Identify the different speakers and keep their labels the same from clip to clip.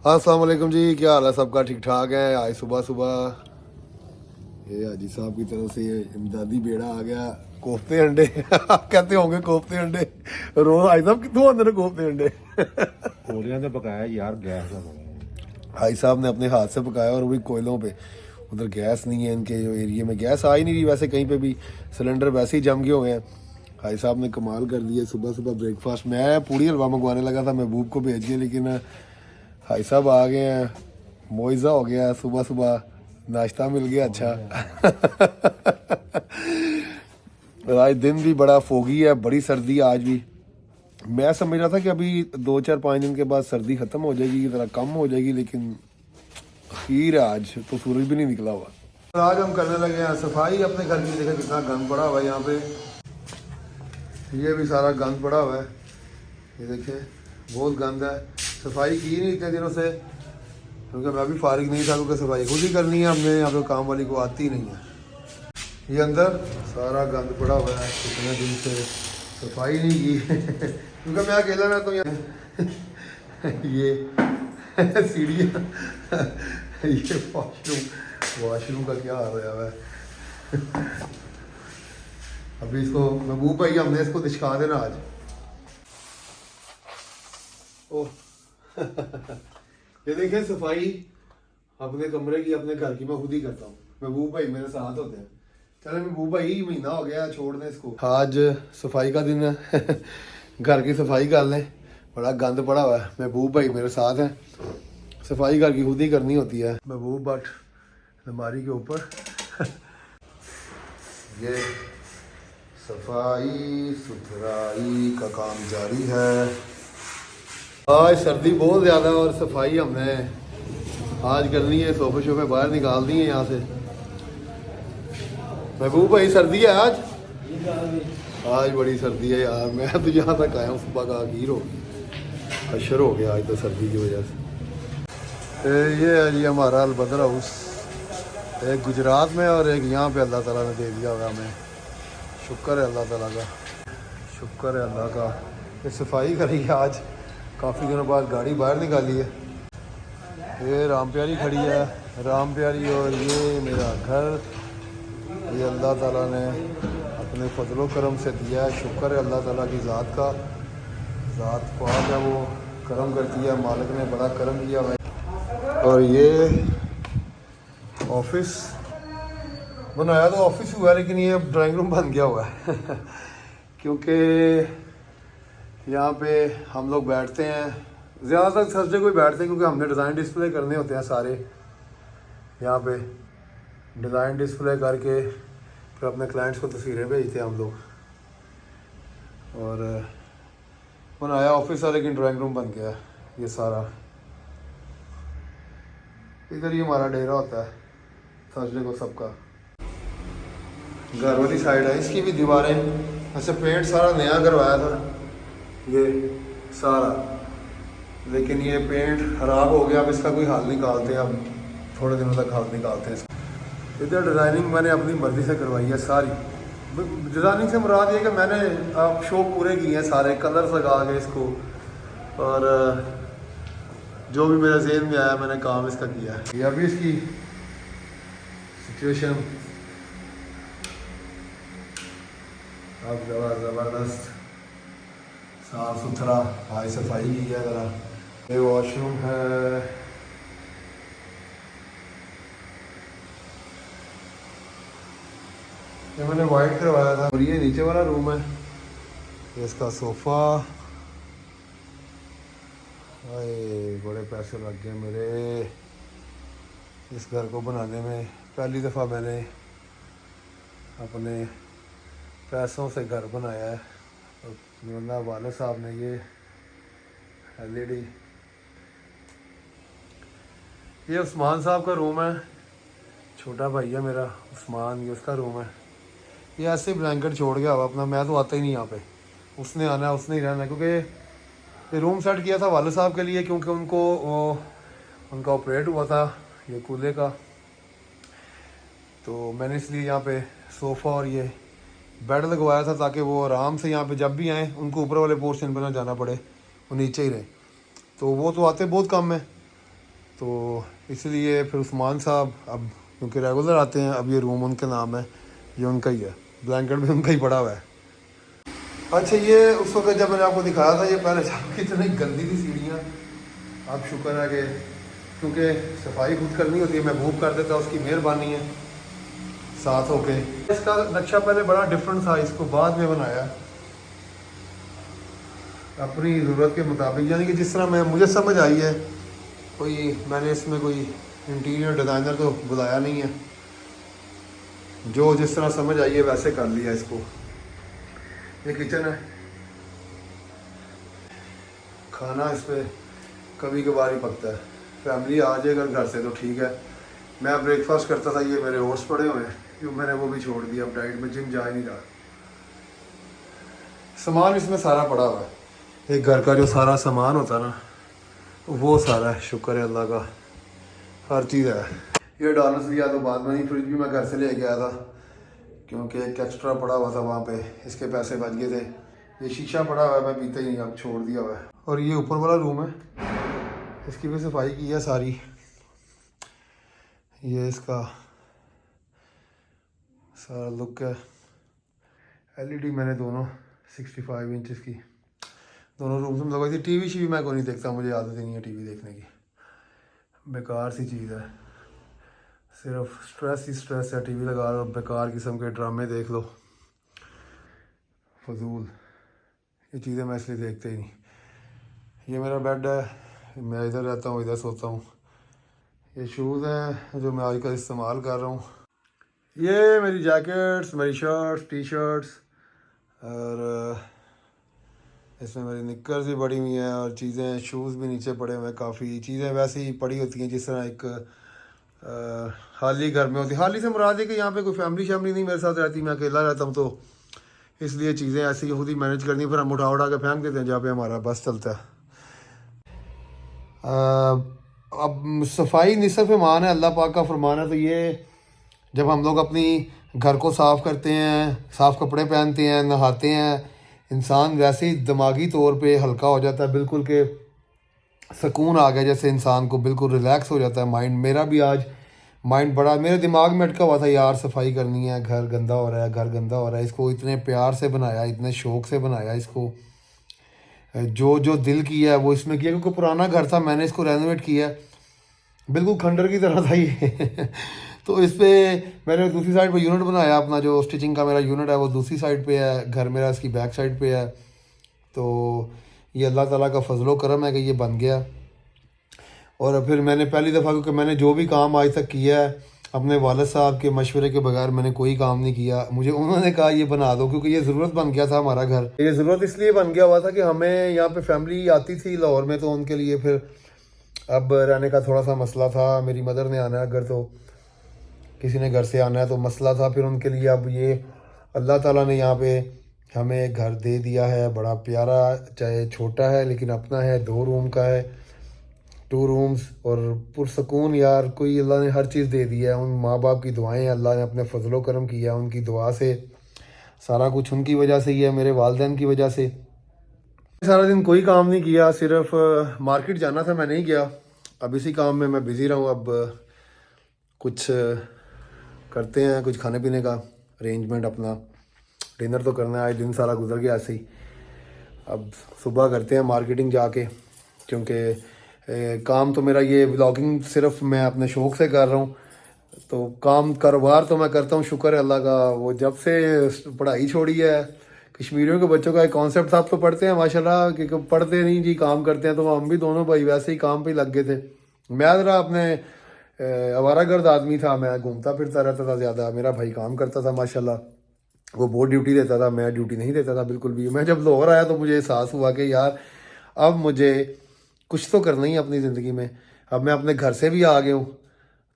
Speaker 1: हाँ अस्सलाम वालेकुम जी, क्या हाल है सबका? ठीक ठाक है। आज सुबह सुबह ये हाजी साहब की तरफ से ये इमदादी बेड़ा आ गया। कोफ्ते अंडे आप कहते होंगे कोफ्ते अंडे रोज हाजी साहब कितों आते हैं कोफ्ते अंडे
Speaker 2: कोरिया ने पकाया यार, गैस का बड़ा है।
Speaker 1: हाजी साहब ने अपने हाथ से पकाया और वो भी कोयलों पे। उधर गैस नहीं है, इनके एरिया में गैस आ ही नहीं रही। वैसे कहीं पे भी सिलेंडर वैसे ही जम गए हुए हैं। हाजी साहब ने कमाल कर दिया। सुबह सुबह ब्रेकफास्ट मैं पूड़ी हलवा मंगवाने लगा था, महबूब को भेज दिया, लेकिन भाई साहब आ गए हैं। मुआवजा हो गया, सुबह सुबह नाश्ता मिल गया। अच्छा आज दिन भी बड़ा फोगी है, बड़ी सर्दी है आज भी। मैं समझ रहा था कि अभी 2 4 5 दिन के बाद सर्दी ख़त्म हो जाएगी, ज़रा कम हो जाएगी, लेकिन अखीर है आज तो सूरज भी नहीं निकला हुआ। और आज हम करने लगे हैं सफाई अपने घर की। देखें कितना गंद पड़ा हुआ है यहाँ पे। ये भी सारा गंद पड़ा हुआ है, ये देखें बहुत गंद है। सफाई की नहीं इतने दिनों से, क्योंकि मैं भी फारिग नहीं था, क्योंकि सफाई खुद ही करनी है हमने। यहाँ पे काम वाली को आती नहीं है। ये अंदर सारा गंद पड़ा हुआ है, इतने दिन से सफाई नहीं की क्योंकि मैं अकेला ना तो यहाँ ये सीढ़ियाँ ये वॉशरूम का क्या हाल हुआ है अभी इसको महबूब भाई हमने इसको दिखा देना आज। ओह ये देखें सफाई अपने कमरे की, अपने घर की मैं खुद ही करता हूँ। महबूब भाई मेरे साथ होते हैं। चलो महबूब भाई महीना हो गया, छोड़ दें इसको। आज सफाई का दिन है घर की सफाई कर लें, बड़ा गंद पड़ा हुआ है। महबूब भाई मेरे साथ हैं। सफाई घर की खुद ही करनी होती है। महबूब भट्ट अलमारी के ऊपर ये सफाई सुथराई का काम जारी है। आज सर्दी बहुत ज़्यादा है और सफाई हमने आज करनी है। सोफे शोफे बाहर निकाल दिए यहाँ से। महबूब भाई सर्दी है आज बड़ी सर्दी है यार। मैं तो यहाँ तक आया हूँ, सुबह का आखिर हो गया, अशर हो गया आज तो सर्दी की वजह से। ये है जी हमारा अलबदर हाउस, एक गुजरात में और एक यहाँ पे अल्लाह ताला ने दे दिया होगा हमें। शुक्र है अल्लाह ताला का, शुक्र है अल्लाह का। ये सफाई करी है आज, काफ़ी दिनों बाद गाड़ी बाहर निकाली है। ये राम प्यारी खड़ी है, राम प्यारी। और ये मेरा घर, ये अल्लाह ताला ने अपने फजलो करम से दिया है। शुक्र है अल्लाह ताला की ज़ात का, ज़ात पाक है, वो करम करती है। मालिक ने बड़ा करम किया भाई। और ये ऑफिस बनाया तो ऑफिस हुआ, लेकिन ये अब ड्राइंग रूम बन गया हुआ है क्योंकि यहाँ पे हम लोग बैठते हैं, ज़्यादातर थर्सडे को ही बैठते हैं, क्योंकि हमने डिज़ाइन डिस्प्ले करने होते हैं सारे। यहाँ पे डिज़ाइन डिस्प्ले करके फिर अपने क्लाइंट्स को तस्वीरें भेजते हैं हम लोग। और बनाया ऑफिस है, लेकिन ड्राइंग रूम बन गया ये सारा। इधर ही हमारा डेरा होता है थर्सडे को सबका। घर वाली साइड है, इसकी भी दीवारें ऐसे पेंट सारा नया करवाया था ये सारा, लेकिन ये पेंट ख़राब हो गया। अब इसका कोई हल निकालते हैं, अब थोड़े दिनों तक हल निकालते हैं इसका। इधर डिज़ाइनिंग मैंने अपनी मर्ज़ी से करवाई है सारी। डिज़ाइनिंग से मुराद ये कि मैंने अब शौक पूरे किए हैं सारे, कलर्स लगा के इसको, और जो भी मेरे ज़हन में आया मैंने काम इसका किया है। ये अभी इसकी सिचुएशन अब ज़बरदस्त साफ़ सुथरा, हाई सफाई की है ज़रा। ये वॉशरूम है, ये मैंने वाइट करवाया था। और ये नीचे वाला रूम है, ये इसका सोफ़ा। अरे बड़े पैसे लग गए मेरे इस घर को बनाने में। पहली दफ़ा मैंने अपने पैसों से घर बनाया है। और वाले साहब ने ये LED, ये उस्मान साहब का रूम है, छोटा भाई है मेरा उस्मान, ये उसका रूम है। ये ऐसे ब्लैंकेट छोड़ गया हुआ अपना, मैं तो आता ही नहीं यहाँ पे। उसने आना है, उसने ही रहना है, क्योंकि ये रूम सेट किया था वाले साहब के लिए, क्योंकि उनका ऑपरेट हुआ था ये कूल्हे का। तो मैंने इसलिए यहाँ पे सोफ़ा और ये बेड लगवाया था, ताकि वो आराम से यहाँ पे जब भी आएँ उनको ऊपर वाले पोर्शन पर ना जाना पड़े, वो नीचे ही रहे। तो वो तो आते बहुत कम है, तो इसलिए फिर उस्मान साहब अब क्योंकि रेगुलर आते हैं, अब ये रूम उनके नाम है, ये उनका ही है, ब्लैंकेट भी उनका ही पड़ा हुआ है। अच्छा ये उस वक्त जब मैंने आपको दिखाया था ये पहले साहब कितनी गंदी थी सीढ़ियाँ, अब शुक्र है कि क्योंकि सफाई खुद करनी होती है, महबूब कर देता, उसकी मेहरबानी है साथ होके। इसका नक्शा पहले बड़ा डिफरेंट था, इसको बाद में बनाया अपनी ज़रूरत के मुताबिक, यानी कि जिस तरह मुझे समझ आई है। कोई मैंने इसमें कोई इंटीरियर डिज़ाइनर तो बुलाया नहीं है, जो जिस तरह समझ आई है वैसे कर लिया इसको। ये किचन है, खाना इस पर कभी कभार ही पकता है, फैमिली आ जाए अगर घर से तो ठीक है। मैं ब्रेकफास्ट करता था, ये मेरे ओट्स पड़े हुए हैं, क्यों मैंने वो भी छोड़ दिया, अब डाइट में जिम जा ही नहीं रहा। सामान इसमें सारा पड़ा हुआ है, एक घर का जो सारा सामान होता है ना वो सारा है, शुक्र है अल्लाह का, हर चीज़ है। ये डॉलर्स लिया तो बाद में, फ्रिज भी मैं घर से ले गया था क्योंकि एक एक्स्ट्रा पड़ा हुआ था वहाँ पे, इसके पैसे बच गए थे। ये शीशा पड़ा हुआ है, मैं पीता ही नहीं, अब छोड़ दिया हुआ है। और ये ऊपर वाला रूम है, इसकी भी सफाई की है सारी। ये इसका सारा लुक है, एलईडी मैंने दोनों 65 इंचज़ की दोनों रूम्स में लगाई थी। टीवी शी भी मैं को नहीं देखता, मुझे आदत ही नहीं है टीवी देखने की, बेकार सी चीज़ है, सिर्फ स्ट्रेस ही स्ट्रेस है। टीवी लगा लो, बेकार किस्म के ड्रामे देख लो, फजूल ये चीज़ें मैं इसलिए देखते ही नहीं। ये मेरा बेड है, मैं इधर रहता हूँ, इधर सोता हूँ। ये शूज़ हैं जो मैं आजकल इस्तेमाल कर रहा हूँ। ये मेरी जैकेट्स, मेरी शर्ट्स, टी शर्ट्स, और इसमें मेरी निक्कर्स भी पड़ी हुई हैं, और चीज़ें, शूज़ भी नीचे पड़े हुए हैं। काफ़ी चीज़ें वैसे ही पड़ी होती हैं जिस तरह एक हाली घर में होती है। हाली से मुराद है कि यहाँ पे कोई फैमिली शैमिली नहीं मेरे साथ रहती, मैं अकेला रहता हूँ, तो इसलिए चीज़ें ऐसी खुद ही मैनेज करनी, फिर हम उठा के फेंक देते हैं जहाँ पे हमारा बस चलता है। अब सफाई निसफ़ ईमान है, अल्लाह पाक का फरमान है। तो ये जब हम लोग अपनी घर को साफ़ करते हैं, साफ़ कपड़े पहनते हैं, नहाते हैं, इंसान वैसे ही दिमागी तौर पे हल्का हो जाता है, बिल्कुल के सुकून आ गया जैसे, इंसान को बिल्कुल रिलैक्स हो जाता है माइंड। मेरा भी आज माइंड बड़ा मेरे दिमाग में अटका हुआ था, यार सफाई करनी है, घर गंदा हो रहा है, घर गंदा हो रहा है। इसको इतने प्यार से बनाया, इतने शौक़ से बनाया, इसको जो जो दिल किया है वो इसमें किया, क्योंकि पुराना घर था, मैंने इसको रेनोवेट किया, बिल्कुल खंडर की तरह था ये तो इस पर मैंने दूसरी साइड पे यूनिट बनाया अपना, जो स्टिचिंग का मेरा यूनिट है वो दूसरी साइड पे है, घर मेरा इसकी बैक साइड पे है। तो ये अल्लाह ताला का फजलो करम है कि ये बन गया। और फिर मैंने पहली दफ़ा, क्योंकि मैंने जो भी काम आज तक किया है अपने वालिद साहब के मशवरे के बगैर मैंने कोई काम नहीं किया, मुझे उन्होंने कहा ये बना दो, क्योंकि ये ज़रूरत बन गया था हमारा घर। ये ज़रूरत इसलिए बन गया हुआ था कि हमें यहाँ पे फैमिली आती थी लाहौर में, तो उनके लिए फिर अब रहने का थोड़ा सा मसला था। मेरी मदर ने आना है अगर, तो किसी ने घर से आना है तो मसला था, फिर उनके लिए अब ये अल्लाह ताला ने यहाँ पे हमें एक घर दे दिया है, बड़ा प्यारा, चाहे छोटा है लेकिन अपना है, 2 रूम का है, 2 रूम्स, और पुरसकून यार, कोई अल्लाह ने हर चीज़ दे दी है। उन माँ बाप की दुआएं अल्लाह ने अपने फजलो करम किया, उनकी दुआ से सारा कुछ, उनकी वजह से ही है, मेरे वालिदैन की वजह से। सारा दिन कोई काम नहीं किया, सिर्फ मार्केट जाना था, मैं नहीं गया। अब इसी काम में मैं बिज़ी रहूँ। अब कुछ करते हैं, कुछ खाने पीने का अरेंजमेंट, अपना डिनर तो करना है, आज दिन सारा गुजर गया ऐसे ही। अब सुबह करते हैं मार्केटिंग जाके, क्योंकि काम तो मेरा ये व्लॉगिंग सिर्फ मैं अपने शौक़ से कर रहा हूँ, तो काम कारोबार तो मैं करता हूँ, शुक्र है अल्लाह का। वो जब से पढ़ाई छोड़ी है, कश्मीरियों के बच्चों का एक कॉन्सेप्ट था, आप तो पढ़ते हैं माशाल्लाह, कि पढ़ते नहीं जी काम करते हैं, तो हम भी दोनों भाई वैसे ही काम पे लग गए थे। मैं ज़रा अपने आवारागर्द आदमी था, मैं घूमता फिरता रहता था ज़्यादा, मेरा भाई काम करता था माशाल्लाह, वो बहुत ड्यूटी देता था, मैं ड्यूटी नहीं देता था बिल्कुल भी। मैं जब लाहौर आया तो मुझे एहसास हुआ कि यार अब मुझे कुछ तो करना ही है अपनी ज़िंदगी में। अब मैं अपने घर से भी आ गया हूँ,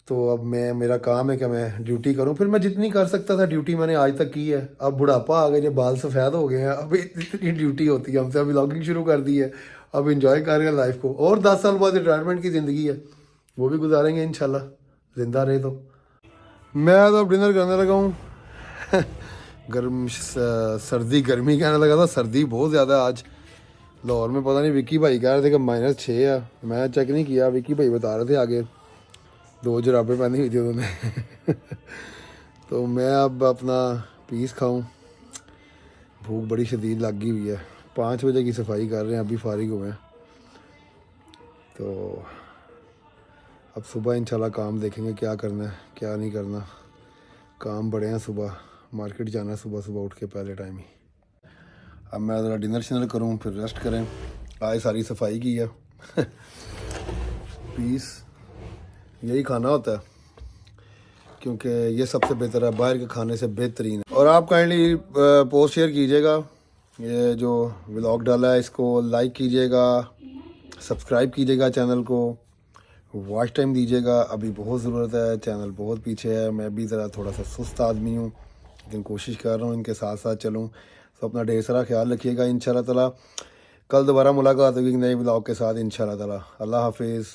Speaker 1: तो अब मेरा काम है कि मैं ड्यूटी करूँ। फिर मैं जितनी कर सकता था ड्यूटी मैंने आज तक की है। अब बुढ़ापा आ गया, जब बाल सफ़ेद हो गए हैं, अब इतनी ड्यूटी होती है हमसे। अभी व्लॉगिंग शुरू कर दी है, अब इंजॉय कर रहे हैं लाइफ को, और 10 साल बाद रिटायरमेंट की ज़िंदगी है, वो भी गुजारेंगे इंशाल्लाह, ज़िंदा रहे तो। मैं तो अब डिनर करने लगा हूँ गर्म सर्दी गर्मी कहने लगा था, सर्दी बहुत ज़्यादा आज, लाहौर में पता नहीं, विक्की भाई कह रहे थे कि -6 है, मैं चेक नहीं किया, विक्की भाई बता रहे थे आगे 2 जुराबें पहनी हुई थी उन्होंने तो मैं अब अपना पीस खाऊं, भूख बड़ी शदीद लगी हुई है। 5 बजे की सफाई कर रहे हैं, अभी फारिग हुए हैं। तो अब सुबह इंशाल्लाह काम देखेंगे, क्या करना है क्या नहीं करना। काम बड़े हैं, सुबह मार्केट जाना है, सुबह सुबह उठ के पहले टाइम ही। अब मैं ज़रा डिनर शिनर करूँ, फिर रेस्ट करें। आज सारी सफाई की है पीस यही खाना होता है, क्योंकि ये सबसे बेहतर है, बाहर के खाने से बेहतरीन है। और आप काइंडली पोस्ट शेयर कीजिएगा, ये जो व्लॉग डाला है इसको लाइक कीजिएगा, सब्सक्राइब कीजिएगा चैनल को, वॉच टाइम दीजिएगा। अभी बहुत ज़रूरत है, चैनल बहुत पीछे है, मैं भी ज़रा थोड़ा सा सुस्त आदमी हूँ, लेकिन कोशिश कर रहा हूँ इनके साथ साथ चलूँ। तो अपना ढेर सारा ख्याल रखिएगा। इंशाल्लाह ताला कल दोबारा मुलाकात होगी नए ब्लॉग के साथ इंशाल्लाह ताला। अल्लाह हाफिज़।